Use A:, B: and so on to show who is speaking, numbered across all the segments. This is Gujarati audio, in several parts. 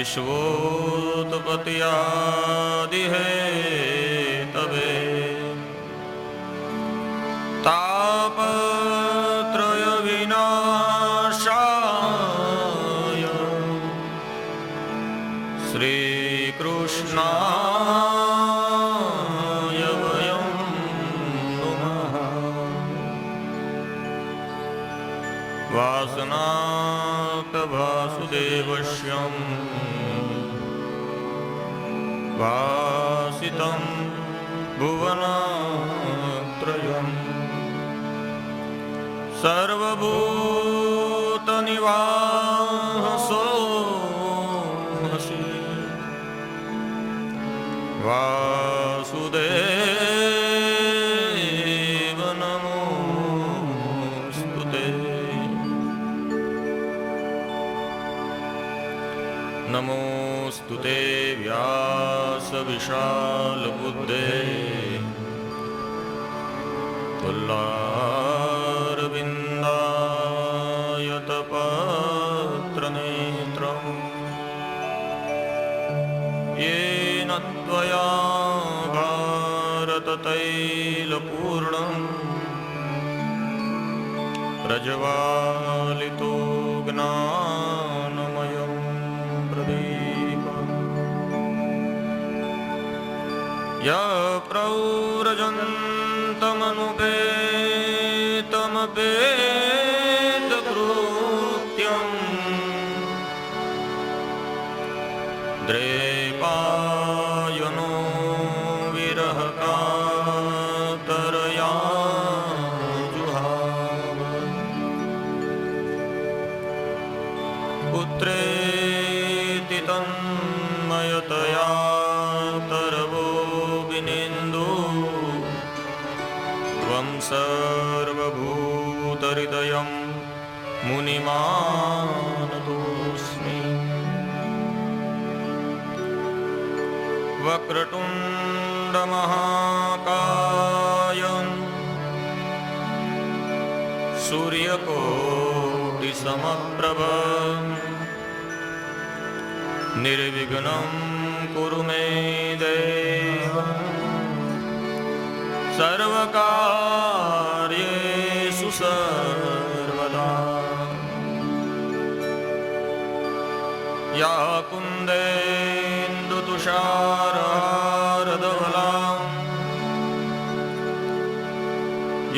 A: विश्वोत्पत्त्यादि है तबे तापत्रय विनाशाय श्री कृष्णाय वयं नुमः। वासनाक्त वासुदेवस्यं वासितं भुवनत्रयम् सर्वभूतनिवासो हसि वासुदेव नमोस्तुते। नमोस्तुते व्यास विशालबुद्धे तुल्लारविन्दायतपत्रनेत्रम् येन त्वया भारततैलपूर्णम् प्रज्वालितो ज्ञानमयं प्रदीपम् यप्रव्रजन्तमनुपेतमपेतकृत्यम् द्रेपायनो विरहकातरया जुहाव पुत्रेति तन्मयतया तरवो विनेन्दु त्वं सर्वभूतहृदयं मुनिमानतोऽस्मि। वक्रतुण्डमहाकाय सूर्यकोटिसमप्रभ निर्विघ्नं कुरु मे देव सर्वकार्येषु सर्वदा। या कुन्देन्दुतुषारहारधवला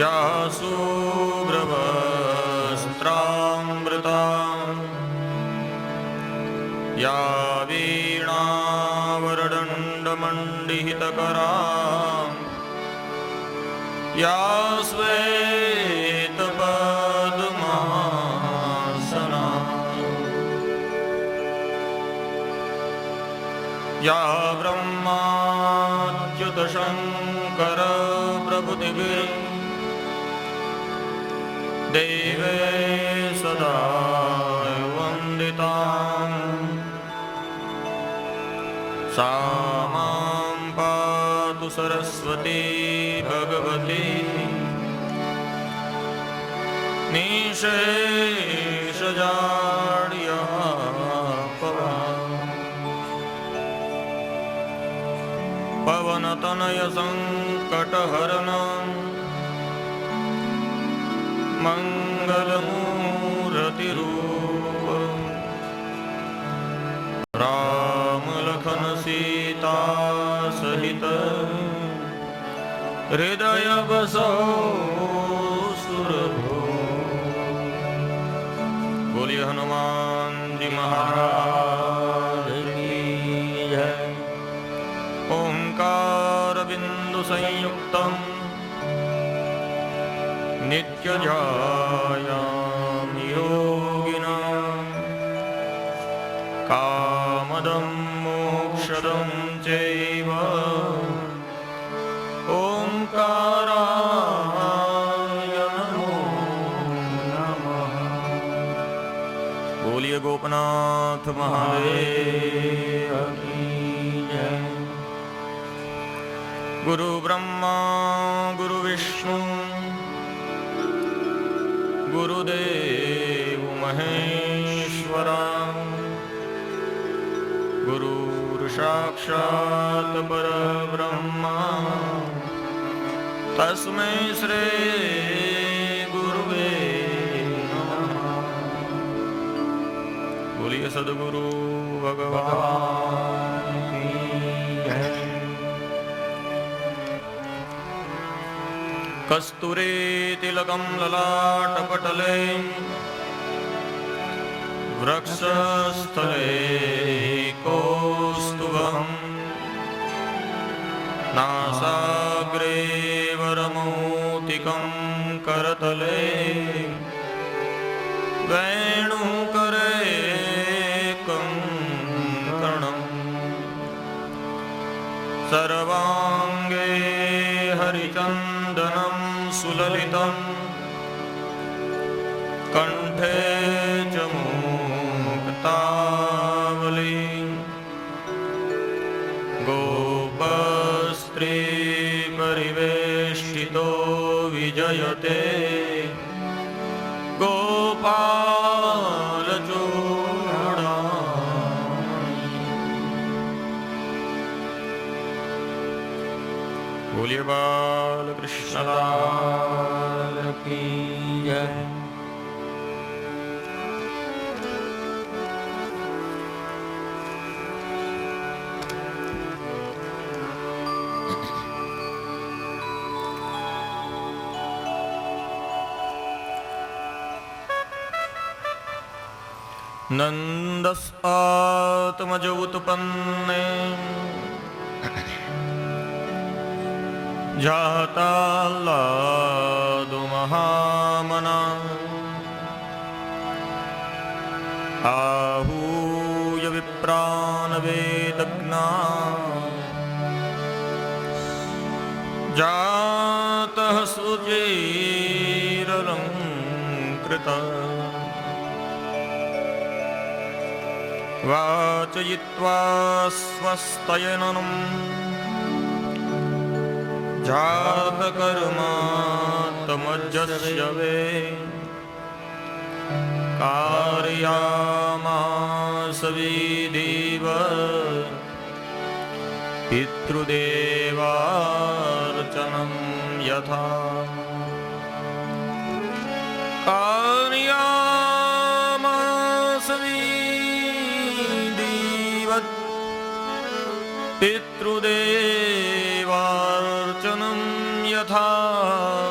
A: या शुभ्रवस्त्रामृता या वीणावरदण्डमण्डितकरा या श्वेतपद्मासना या ब्रह्माच्युतशङ्कर प्रभृतिभिः देवे सदा वन्दिता सा मां पातु सरस्वती भगवती निःशेषजाड्यपवा। पवनतनय संकटहरण मंगलमूर्तिरूप राम लखन सीता सहित हृदय बसो सुरभो। बोलिए हनुमान जी महाराज की जय। ओंकार बिंदु संयुक्तम नित्यजायां योगिनां कामदं मोक्षदं चैव ओंकाराय नमो नमः। बोलिए गोपनाथ महादेव की जय। गुरु ब्रह्मा गुरु विष्णु गुरुदेव महेश्वरा સાક્ષાત પરબ્રહ્મા તસ્મૈ શ્રી ગુરુવે નમઃ. બોલીએ સદગુરુ ભગવાન કી જય. કસ્તુરી તિલકમ લલાટપટલે વૃક્ષસ્થલે કૌસ્તુભં નાસાગ્રે વરમૌક્તિકં કરતલે વેણુકરે કંકણં સર્વાંગે હરિચંદનં સુલલિતં કંઠે ચ મુક્તાવલી ગોપસ્ત્રી પરિવેષ્ટિતો વિજયતે ગોપાલચૂડામણી. બોલીએ બાલકૃષ્ણ લાલ કી જય. નંદસ્આત્મજ ઉત્પન્ને જાતાલ્લાદો મહામના આહૂય વિપ્રાન વેદજ્ઞા જાતઃ સુચિરલંકૃત વાચયિત્વા સ્વસ્તયનનં જાતકર્માત્મજસ્ય વે કાર્યામાસ વિધિવ પિતૃદેવાર્ચનં યથા કાર્યામાસ પિતૃદેવાર્ચનં યથા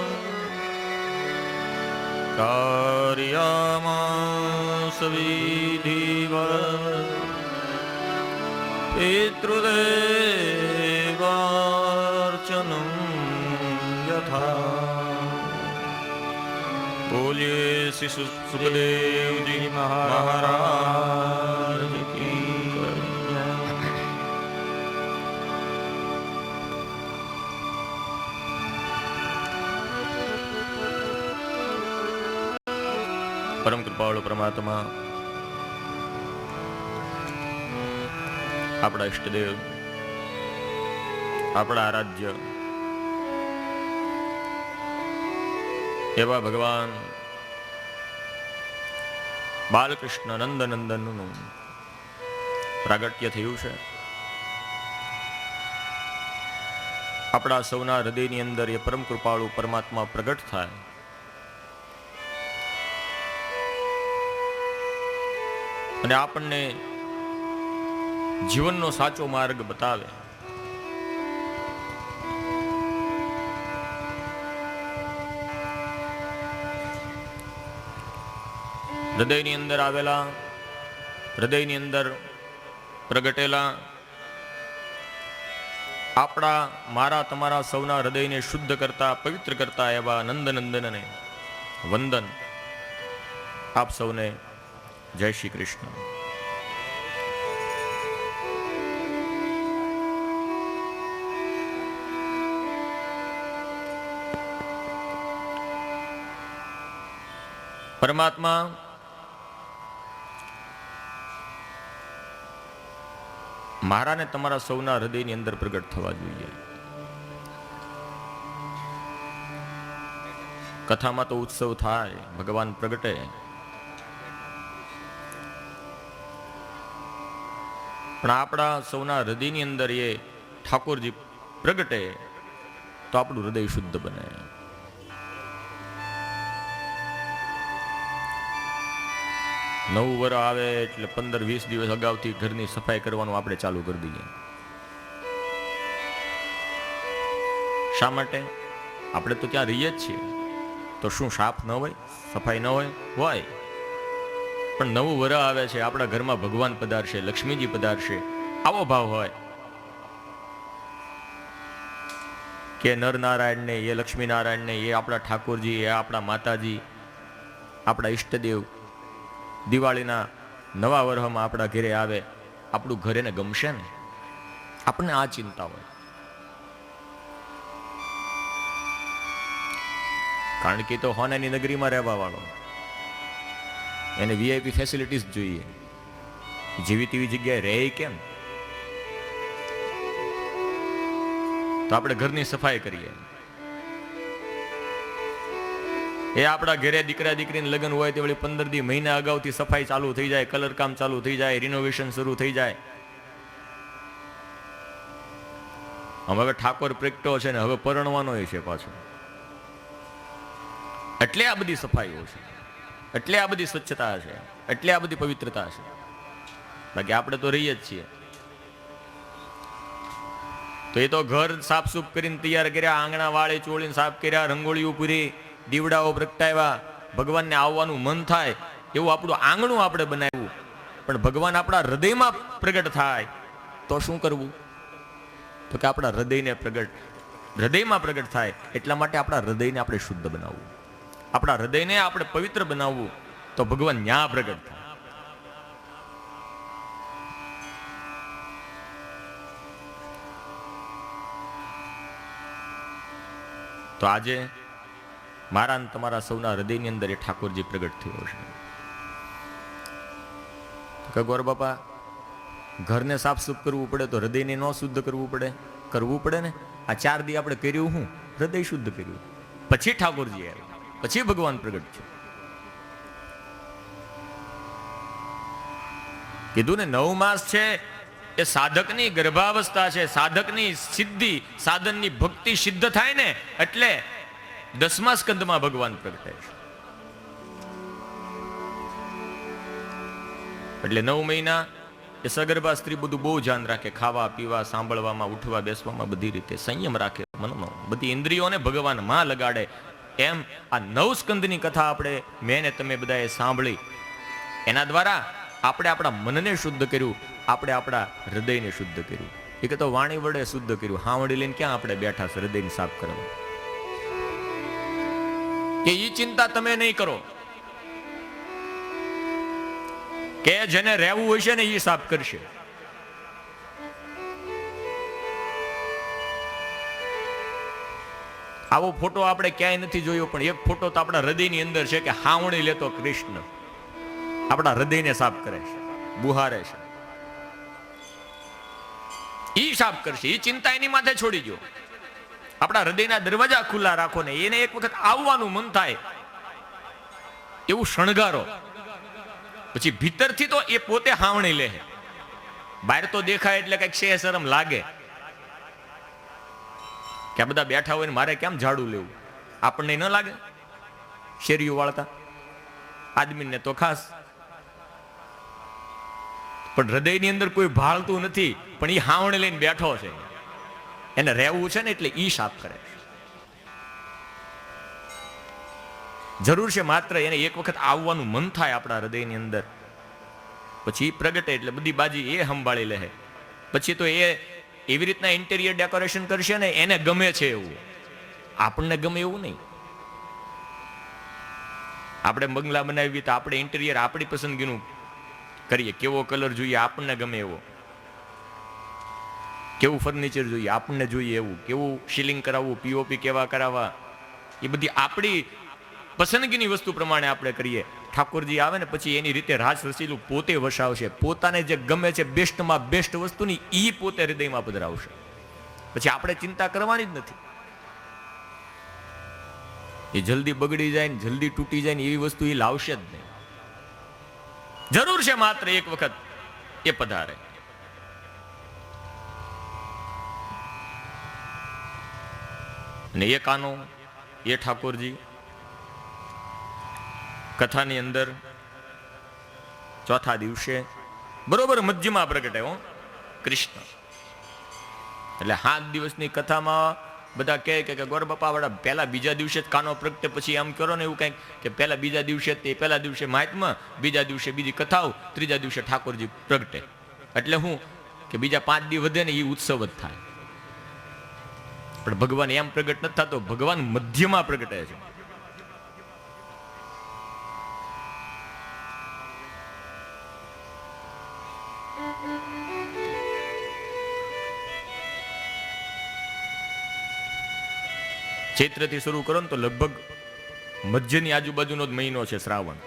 A: કાર્યામાસ વિધિવત પિતૃદેવાર્ચનં યથા. બોલીએ શ્રી સુખદેવજી મહારાજ કી. પરમ કૃપાળુ પરમાત્મા આપણા ઈષ્ટદેવ, આપણા આરાધ્ય એવા ભગવાન બાલકૃષ્ણ નંદનંદનનું પ્રાગટ્ય થયું છે. આપણા સૌના હૃદયની અંદર એ પરમ કૃપાળુ પરમાત્મા પ્રગટ થાય અને આપણને જીવનનો સાચો માર્ગ બતાવે. હૃદયની અંદર આવેલા, હૃદયની અંદર પ્રગટેલા આપણા, મારા, તમારા સૌના હૃદયને શુદ્ધ કરતા, પવિત્ર કરતા એવા નંદનંદનને વંદન. આપ સૌને જય શ્રી કૃષ્ણ. પરમાત્મા મારા ને તમારા સૌના હૃદયની અંદર પ્રગટ થવા જોઈએ. કથામાં તો ઉત્સવ થાય, ભગવાન પ્રગટે, પણ આપણા સૌના હૃદયની અંદર એ ઠાકોરજી પ્રગટે તો આપણું હૃદય શુદ્ધ બને. નવું વરસ આવે એટલે 15-20 દિવસ અગાઉથી ઘરની સફાઈ કરવાનું આપણે ચાલુ કરી દઈએ. શા માટે? આપણે તો ત્યાં રહીએ જ છીએ, તો શું સાફ ન હોય, સફાઈ ન હોય? હોય. પણ નવું વરસ આવે છે, આપણા ઘરમાં ભગવાન પધારશે, લક્ષ્મીજી પધારશે, આવો ભાવ હોય કે નરનારાયણને, એ લક્ષ્મીનારાયણને, એ આપણા ઠાકોરજી, એ આપણા માતાજી, આપણા ઈષ્ટદેવ દિવાળીના નવા વર્ષમાં આપણા ઘરે આવે, આપણું ઘર એને ગમશે ને? આપણને આ ચિંતા હોય. કારણ કે તો હોનાની નગરીમાં રહેવા વાળો, એને વીઆઈપી ફેસિલિટીઝ જોઈએ. જેવી તેવી જગ્યાએ રહે કેમ? તો આપણે ઘરની સફાઈ કરીએ. એ આપણા ઘરે દીકરા દીકરીને લગ્ન હોય તે વળી 15 મહિના અગાઉથી સફાઈ ચાલુ થઈ જાય, કલર કામ ચાલુ થઈ જાય, રિનોવેશન શરૂ થઈ જાય. હવે ઠાકોર પ્રગટો છે ને હવે પરણવાનો છે પાછો, એટલે આ બધી સફાઈઓ છે, એટલે આ બધી સ્વચ્છતા છે, એટલે આ બધી પવિત્રતા છે. બાકી આપણે તો રહીએ જ છીએ. તો એ તો ઘર સાફ સૂફ કરીને તૈયાર કર્યા, આંગણા વાળે ચોળીને સાફ કર્યા, રંગોળીઓ પૂરી, દીવડાઓ પ્રગટાવ્યા, ભગવાનને આવવાનું મન થાય એવું આપણું આંગણું આપણે બનાવ્યું. પણ ભગવાન આપણા હૃદયમાં પ્રગટ થાય તો શું કરવું? તો કે આપણા હૃદયમાં પ્રગટ થાય એટલા માટે આપણા હૃદયને આપણે શુદ્ધ બનાવવું, આપણા હૃદયને આપણે પવિત્ર બનાવવું, તો ભગવાન ન્યા પ્રગટ થાય. તો આજે મારા ને તમારા સૌના હૃદયની અંદર એ ઠાકોરજી પ્રગટ થયો છે. કે ગોર બાપા, ઘરને સાફ સુફ કરવું પડે તો હૃદયને ન શુદ્ધ કરવું પડે ને. આ 4 દી આપણે કર્યું, હું હૃદય શુદ્ધ કર્યું, પછી ઠાકોરજી આવ્યા, પછી ભગવાન પ્રગટ છે. કીધું ને 9 માસ છે એ સાધકની ગર્ભાવસ્થા છે, સાધકની સિદ્ધિ, સાધનની ભક્તિ સિદ્ધ થાય ને એટલે 10મા સ્કંદમાં ભગવાન પ્રગટાય છે. એટલે 9 મહિના એ સગર્ભા સ્ત્રી બધું બહુ ધ્યાન રાખે, ખાવા પીવા, સાંભળવામાં, ઉઠવા બેસવામાં, બધી રીતે સંયમ રાખે, મનનો બધી ઇન્દ્રિયોને ભગવાન માં લગાડે. એમ આ 9 સ્કંદની કથા આપણે મેં ને તમે બધાએ સાંભળી, એના દ્વારા આપણે આપણા મનને શુદ્ધ કર્યું, આપણે આપણા હૃદયને શુદ્ધ કર્યું. એ કે તો વાણી વડે શુદ્ધ કર્યું, હાવડી લઈને ક્યાં આપણે બેઠા છે હૃદયને સાફ કરવા? કે ઈ ચિંતા તમે નહીં કરો કે જેને રહેવું હશે ને ઈ સાફ કરશે. આવો ફોટો આપણે ક્યાંય નથી જોયો, પણ એક ફોટો તો આપણા હૃદયની અંદર છે કે હાવણી લેતો કૃષ્ણ આપણા હૃદયને સાફ કરે છે, બુહારે છે. ઈ સાફ કરશે, ઈ ચિંતા એની માથે છોડી દો. આપણા હૃદયના દરવાજા ખુલ્લા રાખો ને એને એક વખત આવવાનું મન થાય એવું શણગારો. પછી ભીતરથી તો એ પોતે હાવણી લે. બહાર તો દેખાય એટલે કઈક શે શરમ લાગે કે આ બધા બેઠા હોય ને મારે કેમ ઝાડુ લેવું, આપણને ન લાગે? શેરીઓ વાળતા આદમીને તો ખાસ. પણ હૃદયની અંદર કોઈ ભાળતું નથી, પણ એ હાવણી લઈને બેઠો છે, એને રહેવું છે ને એટલે ઈ સાફ કરે. જરૂર છે માત્ર એને એક વખત આવવાનું મન થાય આપણા હૃદયની અંદર, પછી પ્રગટે એટલે બધી બાજી એ સંભાળી લે. પછી તો એ એવી રીતના ઇન્ટેરિયર ડેકોરેશન કરશે ને એને ગમે છે એવું, આપણને ગમે એવું નહીં. આપણે બંગલા બનાવીએ તો આપણે ઇન્ટેરિયર આપણી પસંદગીનું કરીએ, કેવો કલર જોઈએ આપણને ગમે એવો, કેવું ફર્નિચર જોઈએ આપણને જોઈએ એવું, કેવું સીલિંગ કરાવવું, પીઓપી કેવા કરાવવા, એ બધી આપણી પસંદગીની વસ્તુ પ્રમાણે આપણે કરીએ. ઠાકોરજી આવે ને પછી એની રીતે રાજ રસીલું પોતે વસાવશે, પોતાને જે ગમે છે બેસ્ટમાં બેસ્ટ વસ્તુની ઈ પોતે હૃદયમાં પધરાવશે. પછી આપણે ચિંતા કરવાની જ નથી. એ જલ્દી બગડી જાય ને જલ્દી તૂટી જાય ને એવી વસ્તુ એ લાવશે જ નહીં. જરૂર છે માત્ર એક વખત એ પધારે. અને એક આનો એ ઠાકોરજી કથાની અંદર ચોથા દિવસે બરોબર મધ્યમાં પ્રગટે હો કૃષ્ણ. એટલે 7 દિવસની કથામાં બધા કહે કે ગોર બાપા વાળા પહેલા બીજા દિવસે જ કાનો પ્રગટે, પછી આમ કરો ને એવું કંઈક કે પહેલા બીજા દિવસે તે પહેલા દિવસે મહાત્મા, બીજા દિવસે બીજી કથાઓ, ત્રીજા દિવસે ઠાકોરજી પ્રગટે. એટલે હું કે બીજા 5 દી વધે ને એ ઉત્સવ જ થાય. પણ ભગવાન એમ પ્રગટ નથી થતો, ભગવાન મધ્યમાં પ્રગટે છે. ચૈત્રથી શરૂ કરો ને તો લગભગ મધ્યની આજુબાજુનો જ મહિનો છે શ્રાવણ.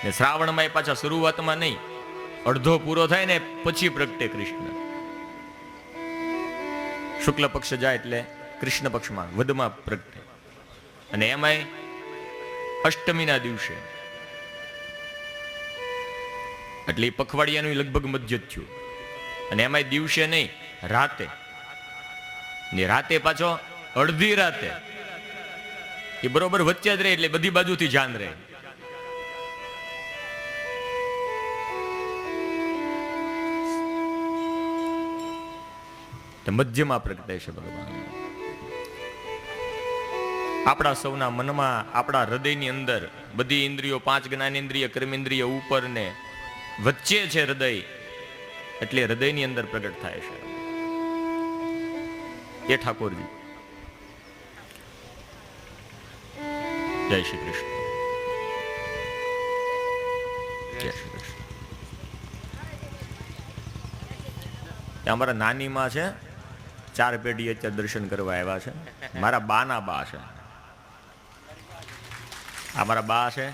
A: ને શ્રાવણમાં એ પાછા શરૂઆતમાં નહીં, અડધો પૂરો થાય ને પછી પ્રગટે કૃષ્ણ. શુક્લ પક્ષ જાય એટલે કૃષ્ણ પક્ષમાં વધમાં પ્રગટે. અને એમાંય અષ્ટમીના દિવસે, એટલે એ પખવાડિયાનું લગભગ મધ્ય જ થયું. અને એમાંય દિવસે નહીં, રાતે. ને રાતે પાછો અડધી રાતે, એ બરોબર વચ્ચે જ રહે, એટલે બધી બાજુથી જાન રહે. મધ્યમાં પ્રગટે છે ભગવાન. આપણા સૌના મનમાં, આપણા હૃદયની અંદર બધી ઇન્દ્રિયો, 5 જ્ઞાનેન્દ્રિય, કર્મેન્દ્રિય ઉપર ને વચ્ચે છે હૃદય, એટલે હૃદયની અંદર પ્રગટ થાય છે એ ઠાકોરજી. જય શ્રી કૃષ્ણ. જય શ્રી કૃષ્ણ. અમારા નાની માં છે, 4 પેઢી અત્યારે દર્શન કરવા આવ્યા છે. મારા બાના બા છે, આ મારા બા છે,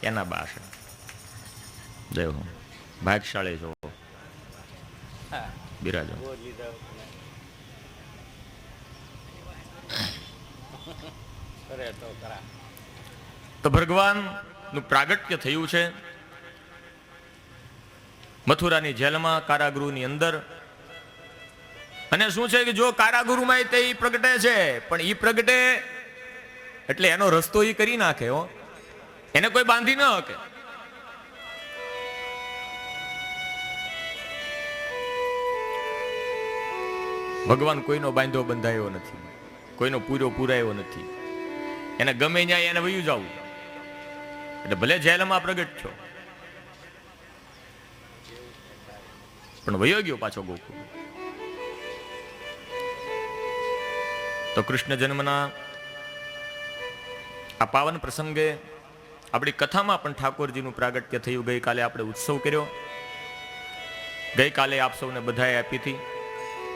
A: એના બા છે. જય હો, ભાગશાળી છો, બિરાજો. તો ભગવાન નું પ્રાગટ્ય થયું છે મથુરાની જેલમાં, કારાગૃહની અંદર. અને શું છે કે જો કારાગૃહમાં તે પ્રગટે છે, પણ ઈ પ્રગટે એટલે એનો રસ્તો ઈ કરી નાખે હો, એને કોઈ બાંધી ન શકે. ભગવાન કોઈનો બાંધો બંધાયો નથી, કોઈનો પૂરો પૂરાયો નથી. એને ગમે ત્યાં એને વયું જવું, એટલે ભલે જેલમાં પ્રગટ છો પણ વયો ગયો પાછો ગોકુળ. તો કૃષ્ણ જન્મના આ પાવન પ્રસંગે આપણી કથામાં પણ ઠાકોરજીનું પ્રાગટ્ય થયું. ગઈકાલે આપણે ઉત્સવ કર્યો, ગઈકાલે આપ સૌને બધાએ આપી હતી.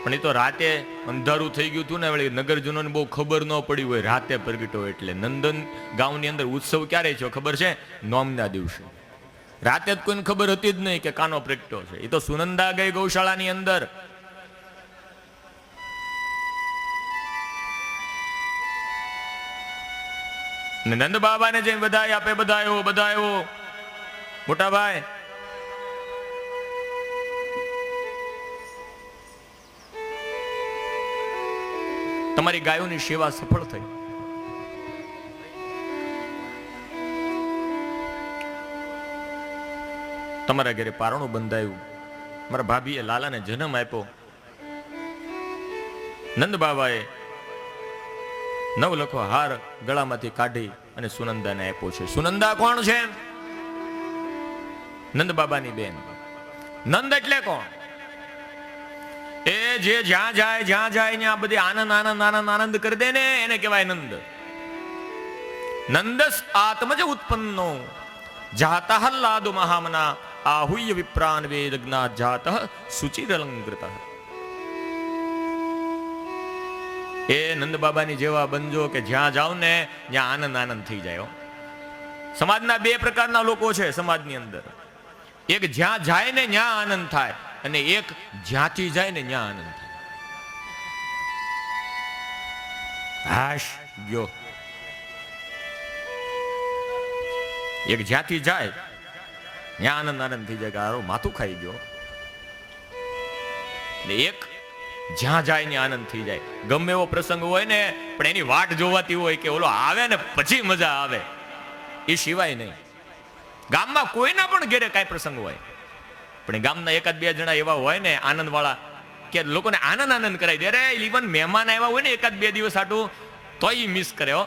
A: પણ એ તો રાતે અંધારું થઈ ગયું હતું ને, વળી નગરજનોને બહુ ખબર ન પડી હોય રાતે પ્રગટ્યો. એટલે નંદન ગામની અંદર ઉત્સવ ક્યારે છે ખબર છે? નોમના દિવસે. રાતે જ કોઈને ખબર હતી જ નહીં કે કાનો પ્રગટ્યો છે. એ તો સુનંદા ગઈ ગૌશાળાની અંદર, નંદ બાબાને જઈને બધાય આપે, બધાયો બધાયો. મોટા ભાઈ તમારી ગાયોની સેવા સફળ થઈ. તમારા ઘરે પારણું બંધાયું, મારા ભાભીએ લાલાને જન્મ આપ્યો. નંદ બાબાએ 9 લખો હાર ગળામાંથી કાઢી અને સુનંદાને આપ્યો છે. સુનંદા કોણ છે? નંદ બાબાની બેન. નંદ એટલે કોણ? એ જે જ્યાં જાય ત્યાં બધી આનંદ આનંદ આનંદ આનંદ કરી દે ને, એને કહેવાય નંદ. નંદસ આત્મજ ઉત્પન્નો જાતઃ હલ્લાદો મહામના આહુય વિપ્રાન વેદજ્ઞા જાતઃ સુચિરલંકૃતઃ. એ નંદ બાબાની જેવા બનજો કે જ્યાં જાવ ને ત્યાં આનંદ આનંદ થઈ જાય. સમાજના 2 પ્રકારના લોકો છે સમાજની અંદર. એક જ્યાં જાય ને ત્યાં આનંદ થાય, અને એક જ્યાંથી જાય ને ત્યાં આનંદ થાય. હાશ ગયો. એક જ્યાંથી જાય ત્યાં આનંદ આનંદ થઈ જાય કે હારો માથું ખાઈ ગયો. ને એક જ્યાં જાય ને આનંદ થઈ જાય. ગમે એવો પ્રસંગ હોય ને પણ એની વાટ જોવાતી હોય કે ઓલો આવે ને પછી મજા આવે, એ સિવાય નહીં. ગામમાં કોઈના પણ ઘેરે કાંઈ પ્રસંગ હોય પણ ગામના એકાદ બે જણા એવા હોય ને આનંદ વાળા કે લોકોને આનંદ કરાવી દે. અરે ઇવન મહેમાન આવ્યા હોય ને એકાદ બે દિવસ આટું તો એ મિસ કરે હો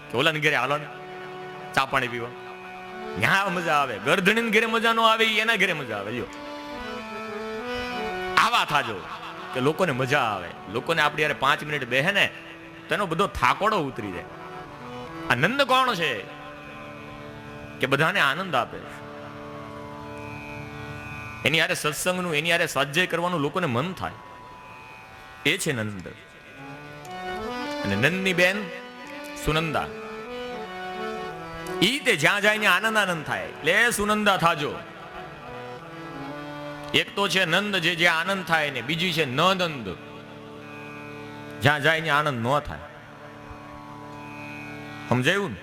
A: કે ઓલાને ઘેરે હાલો ને ચા પાણી પીવા, ત્યાં મજા આવે. ગરધણી ઘેરે મજા નો આવે, એના ઘેરે મજા આવે. લ્યો આવા થાજો કે લોકોને મજા આવે. લોકોને આપણી યારે 5 મિનિટ બેહે ને તેનો બધો થાકોડો ઉતરી જાય. આનંદ કોણ છે કે બધાને આનંદ આપે છે. એની યારે સત્સંગનું, એની યારે સ્વાધ્યાય કરવાનું લોકોને મન થાય, એ છે નંદ. અને નંદની બેન સુનંદા, ઈ તે જ્યાં જાય ને આનંદ થાય એટલે સુનંદા થાજો. એક તો છે નંદ જે જ્યાં આનંદ થાય ને બીજી છે ન નંદ, જ્યાં જાય ને આનંદ ન થાય. સમજાયું ને?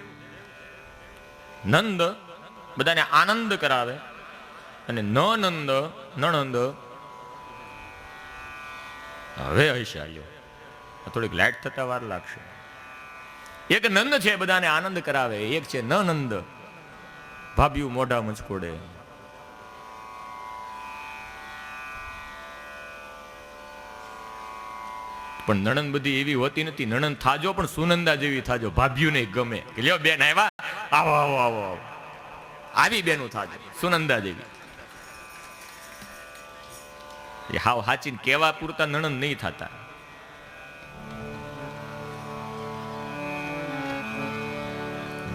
A: નંદ બધાને આનંદ કરાવે અને નંદ નણંદ હવે હશે. આવ્યો થોડીક લાઈટ થતા વાર લાગશે. એક નંદ છે બધાને આનંદ કરાવે, એક છે ન નંદ ભાભ્યું મોઢા મચકોડે. પણ નણંદ બધી એવી હોતી નથી. નણંદ થાજો પણ સુનંદા જેવી થાજો, ભાભ્યું નહીં ગમે કે લ્યો બેન આવ્યા, આવો આવો આવો આવો, આવી બેનું થાજો સુનંદા જેવી. હાવ હાચીને કેવા પૂરતા નણંદ નહીં થતા.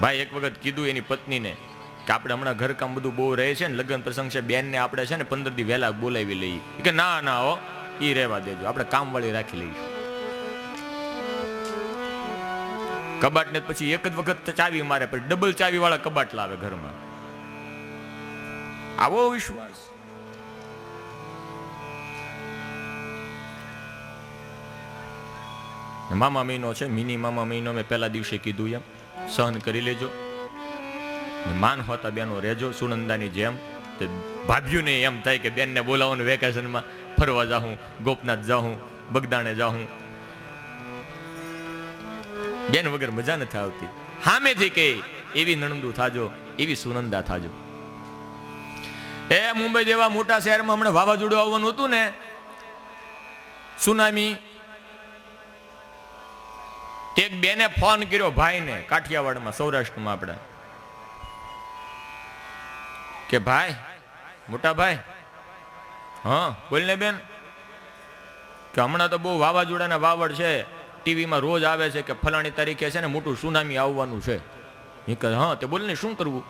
A: ભાઈ એક વખત કીધું એની પત્નીને કે આપણે હમણાં ઘરકામ બધું બહુ રહે છે ને, લગ્ન પ્રસંગ છે, બેન ને આપણે છે ને 15 દી વહેલા બોલાવી લઈએ. કે ના ના હો, ઈ રહેવા દેજો, આપણે કામ વાળી રાખી લઈશું. કબાટ ને પછી એક જ વખત ચાવી મારે, પછી ડબલ ચાવી વાળા કબાટ લાવે ઘરમાં. આવો વિશ્વાસ. મામા મહિનો છે, મિની મામા મહિનો મેં પહેલા દિવસે કીધું એમ સહન કરી લેજો, માન હોતા બેનો રહેજો સુનંદાની જેમ. ભાભ્યું ને એમ થાય કે બેનને બોલાવવાનું વેકેશનમાં ફરવા જાઉં, ગોપનાથ જાઉં, બગદાણે જાઉં. બેન વગર મજા નથી આવતી. સામેથી કે એવી નણંદુ થાજો, એવી સુનંદા થાજો. એ મુંબઈ જેવા મોટા શહેરમાં હમણાં વાવાઝોડું આવવાનું હતું ને, સુનામી, એક બેને ફોન કર્યો ભાઈને કાઠિયાવાડમાં, સૌરાષ્ટ્રમાં આપણે, કે ભાઈ, મોટા ભાઈ, હા બોલ ને બેન, કે હમણાં તો બહુ વાવાઝોડાના વાવડ છે, ટીવીમાં રોજ આવે છે કે ફલાણી તારીખે છે ને મોટું સુનામી આવવાનું છે. એ કે હા તે બોલ ને શું કરવું?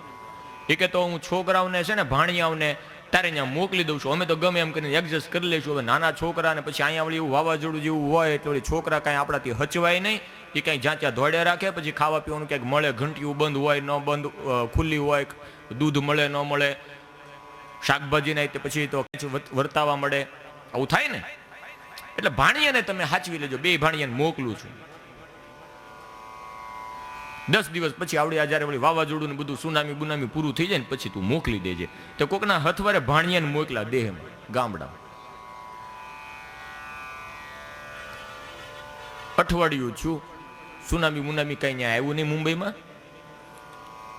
A: એ કે તો હું છોકરાઓને છે ને ભાણિયાઓને તારે ત્યાં મોકલી દઉં છું, અમે તો ગમે એમ કરીને એડજસ્ટ કરી લઈશું. હવે નાના છોકરાને પછી અહીંયા વળી એવું વાવાઝોડું જેવું હોય એટલે છોકરા કાંઈ આપણાથી હચવાય નહીં, એ કાંઈ જ્યાં ત્યાં દોડે રાખે, પછી ખાવા પીવાનું ક્યાંક મળે, ઘંટીયું બંધ હોય ન બંધ, ખુલ્લી હોય, દૂધ મળે ન મળે, શાકભાજી નહીં તે પછી તો વર્તાવા મળે, આવું થાય ને. એટલે ભાણિયાને તમે સાચવી લેજો, 2 ભાણિયાને મોકલું છું. 10 દિવસ પછી આવડે જયારે વળી વાવાઝોડું ને બધું સુનામી બુનામી પૂરું થઈ જાય ને પછી તું મોકલી દેજે. તો કોકના હથવારે ભાણિયાને મોકલા દેહમાં ગામડા. અઠવાડિયું છું, સુનામી મુનામી કઈ ત્યાં આવ્યું નહીં મુંબઈમાં.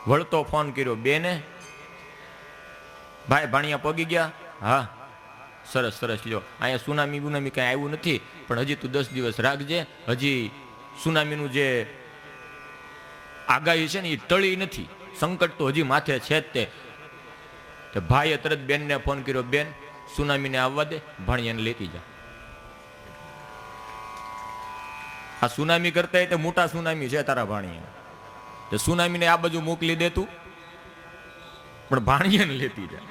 A: વળતો ફોન કર્યો બેને, ભાઈ ભાણિયા પગી ગયા? હા સરસ સરસ, લ્યો અહીંયા સુનામી બુનામી કઈ આવ્યું નથી, પણ હજી તું 10 દિવસ રાખજે, હજી સુનામીનું જે આગાહી છે ને એ ટળી નથી, સંકટ તો હજી માથે છે જ તે. ભાઈએ તરત બેનને ફોન કર્યો, બેન સુનામીને આવવા દે, ભાણિયાને લેતી જા. આ સુનામી કરતા તે મોટા સુનામી છે તારા ભાણિયા, તો સુનામીને આ બાજુ મોકલી દે તું, પણ ભાણિયાને લેતી જા.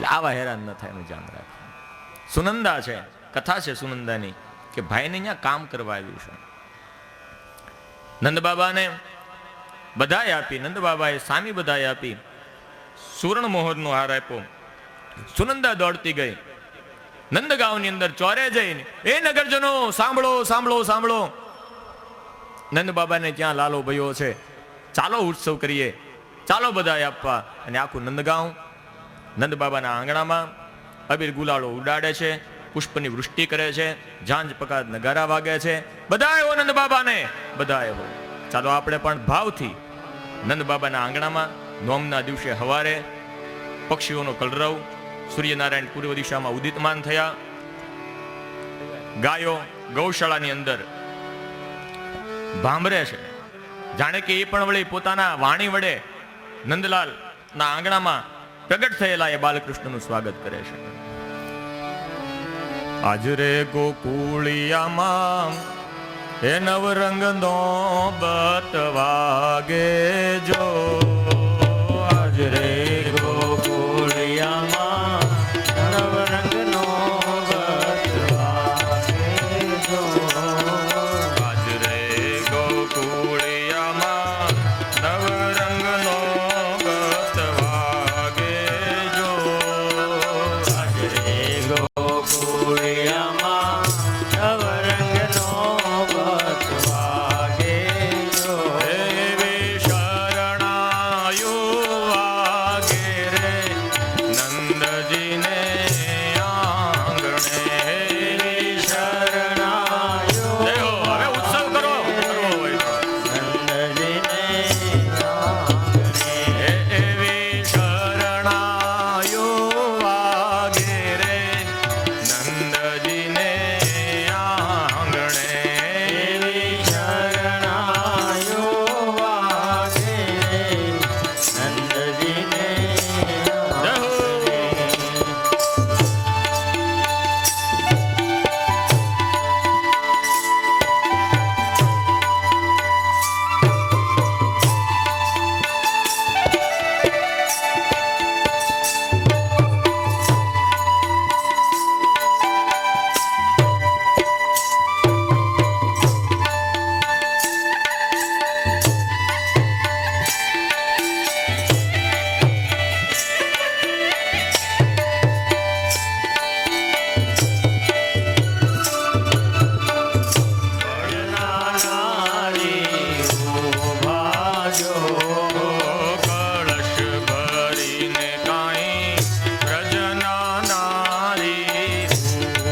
A: એટલે આવા હેરાન ન થાય એનું ધ્યાન રાખ. સુનંદા છે, કથા છે સુનંદાની કે ભાઈને અહીંયા કામ કરવા આવ્યું છે. નંદ બાબાને બધાઈ આપી, નંદ બાબાએ સામી બધાઈ આપી, સુવર્ણ મોહરનો હાર આપ્યો. સુનંદા દોડતી ગઈ નંદગાંવની અંદર ચોરે જઈને, એ નગરજનો સાંભળો સાંભળો સાંભળો, નંદ બાબાને ત્યાં લાલો ભયો છે, ચાલો ઉત્સવ કરીએ, ચાલો બધાઈ આપવા. અને આખું નંદગાંવ નંદ બાબાના આંગણામાં અબીર ગુલાલો ઉડાડે છે, પુષ્પની વૃષ્ટિ કરે છે, ઝાંઝ પકાદ નગારા વાગે છે. બધાય હો નંદ બાબાને, બધાય હો. ચાલો આપણે પણ ભાવથી નંદ બાબાના આંગણામાં નોમના દિવસે હવારે પક્ષીઓનો કલરવ, સૂર્યનારાયણ પૂર્વ દિશામાં ઉદિતમાન થયા, ગાયો ગૌશાળાની અંદર ભાંભરે છે, જાણે કે એ પણ વળી પોતાના વાણી વડે નંદલાલ ના આંગણામાં પ્રગટ થયેલા એ બાલકૃષ્ણનું સ્વાગત કરે છે. આજ રે ગોકુળિયામાં એ નવરંગ નો બત વાગે જો, આજ રે ગોકુળિયામાં નવરંગ નો બત વાગે જો, આજ રે ગોકુળિયામાં નવરંગ નો બત વાગે જો, આજ રે ગોકુળિયામાં નવરંગ નો બત વાગે જો, એવી શરણાયો વાગે રે નંદજીને આંગણે, એવી શરણાયો. હવે ઉત્સવ કરો, કરવો હોય નંદજીને આંગણે, એવી શરણાયો વાગે રે નંદજીને આંગણે, એવી શરણાયો વાગે રે નંદજીને આંગણે. કળશ ભરીને કાંઈ વ્રજના નારી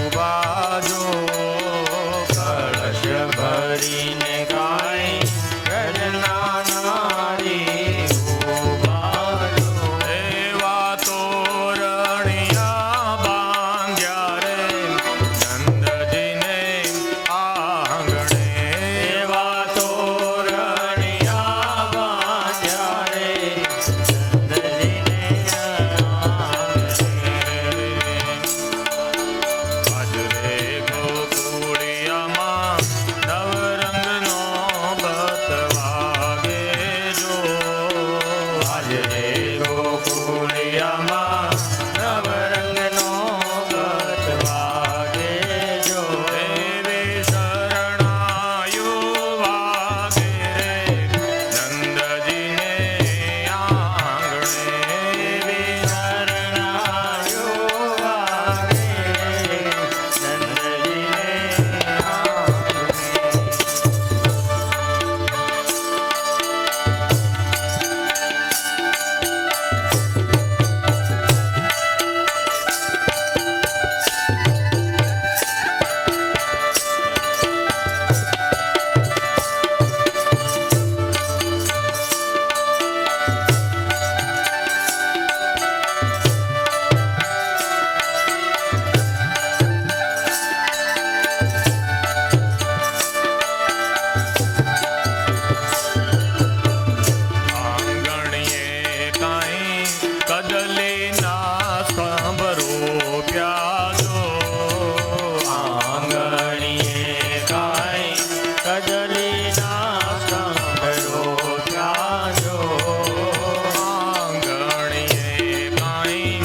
A: ઉભા જો, કળશ ભરીને કાંઈ વ્રજના નારી ઉભા જો, એવા તોરણિયા બાંધ્યા રે નંદજીને આંગણે, એવા તોરણિયા બાંધ્યા રે નંદજીને આંગણે. આજ રે ગોકુળિયામાં નવરંગનો બત વાગે જો, આજ રે ગોકુળિયામાં નવરંગનો બત વાગે જો, એવી શરણાયો વાગે રે નંદજીને આંગણે, એવી શરણાયો વાગે રે નંદજીને આંગણીએ કાંઈ કદલીના સ્તંભ રોપ્યા જો, આંગણીએ કાંઈ કદલીના સ્તંભ રોપ્યા જો, આંગણીએ કાંઈ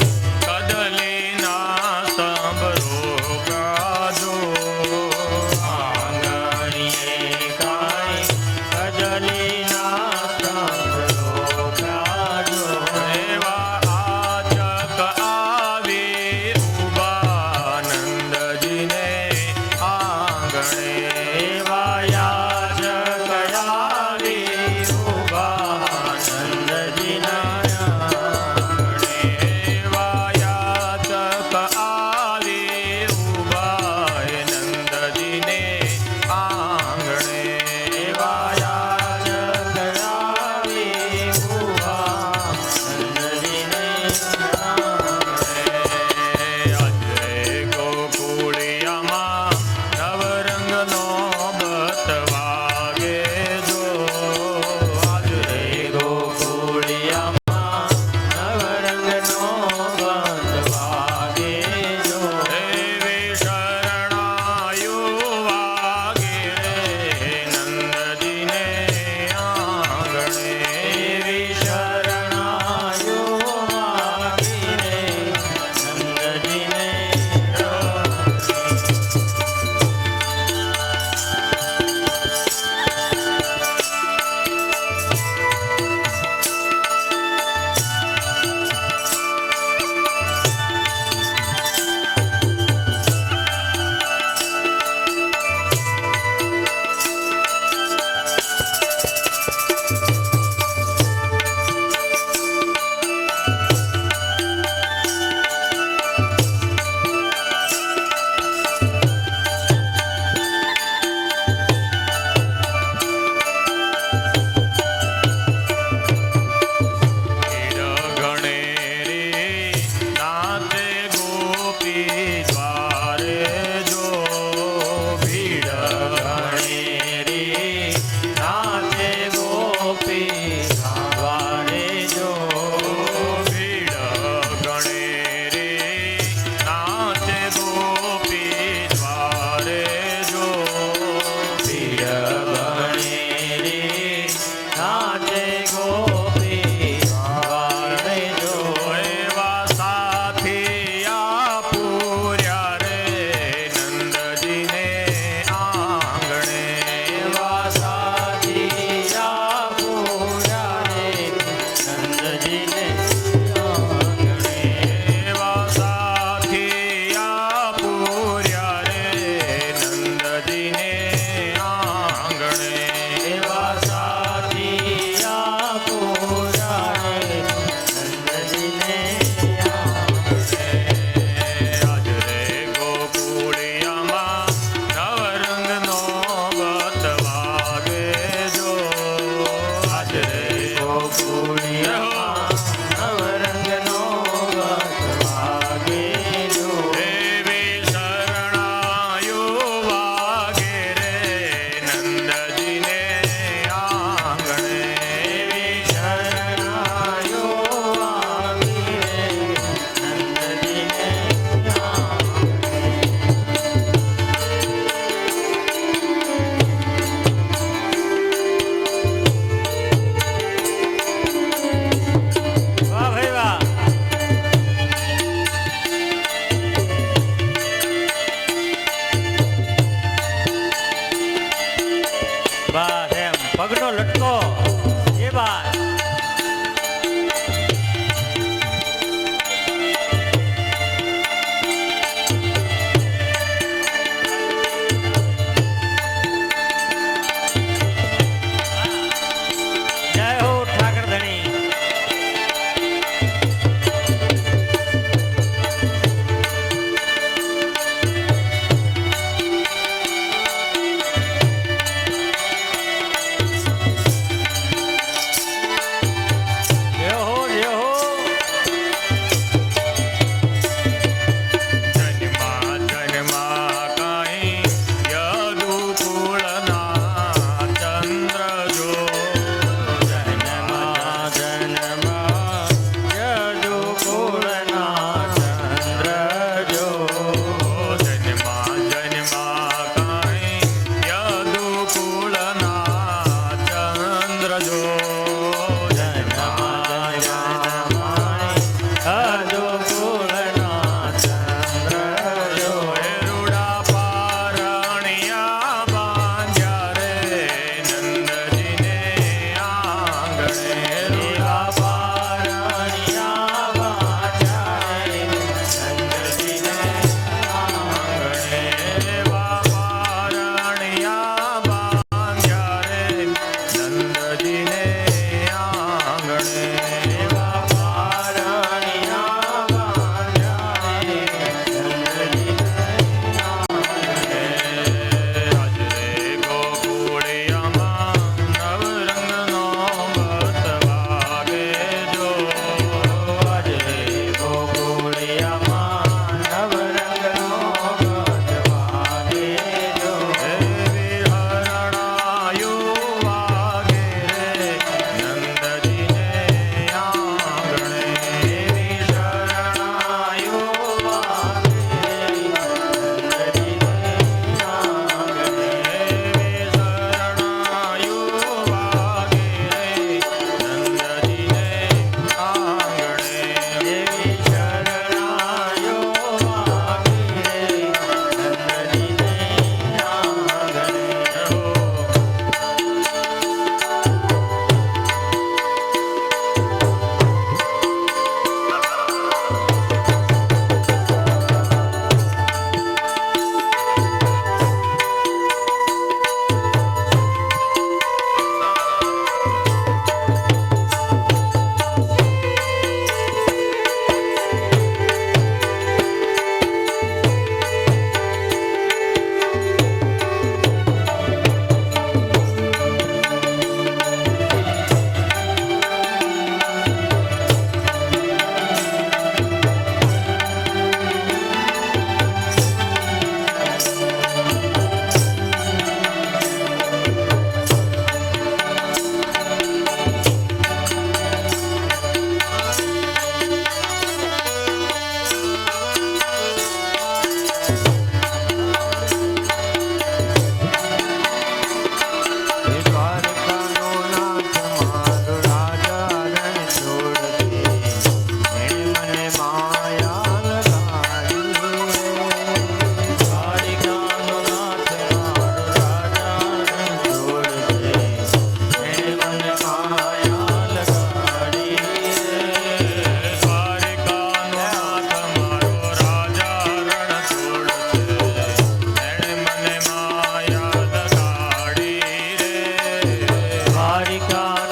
A: કદલીના સ્તંભ રોપ્યા જો, આંગણીએ કાંઈ કદલીના સ્તંભ રોપ્યા જો, એવા આચક આવી ઉભા નંદજીને આંગણે, એવા યાચક આવી ઉભા નંદજીના આંગણે, એવા
B: નાચે ગોપી વાળે જો
A: એવા સાથિયા પૂર્યા રે નંદજીને આંગણે
B: એવા સાધીયા પૂર્યા રે નંદજીને આંગણે
A: એવા સાથિયા પૂર્યા રે નંદજીને આંગણે
B: એવા સાધીયા પૂર્યા રે નંદજીને આંગણે
A: આજ રે ગોકુળિયામાં નવરંગનો ગત વાગે જો આજ રે
B: ગોકુળિયામાં નવરંગનો ગત વાગે જો
A: દેવી શરણાયો વાગે રે નંદજીને આંગણે
B: દેવી શરણાયો આવી રે નંદજીને વાહ ભાઈ વાહ બસ એમ પગનો લટકો એ વાત જય હો ઠાકર ધણી જય હો જય હો
A: જન્મા જન્મા કાંઈ યદુકુળના ચંદ્ર જો
B: જન્મા જન્મા યદુકુળના ચંદ્ર જો
A: જન્મા જન્મા કાંઈ યદુકુળના ચંદ્ર જો
B: જન્મા જન્મા યદુકુળના ચંદ્ર જો
A: રૂડા પારણિયા બાંધ્યા રે નંદજીને આંગણે
B: રૂડા પારણિયા બાંધ્યા રે નંદજીને આંગણે
A: એવા પારણિયા બાંધ્યા રે નંદજીને
B: ચાર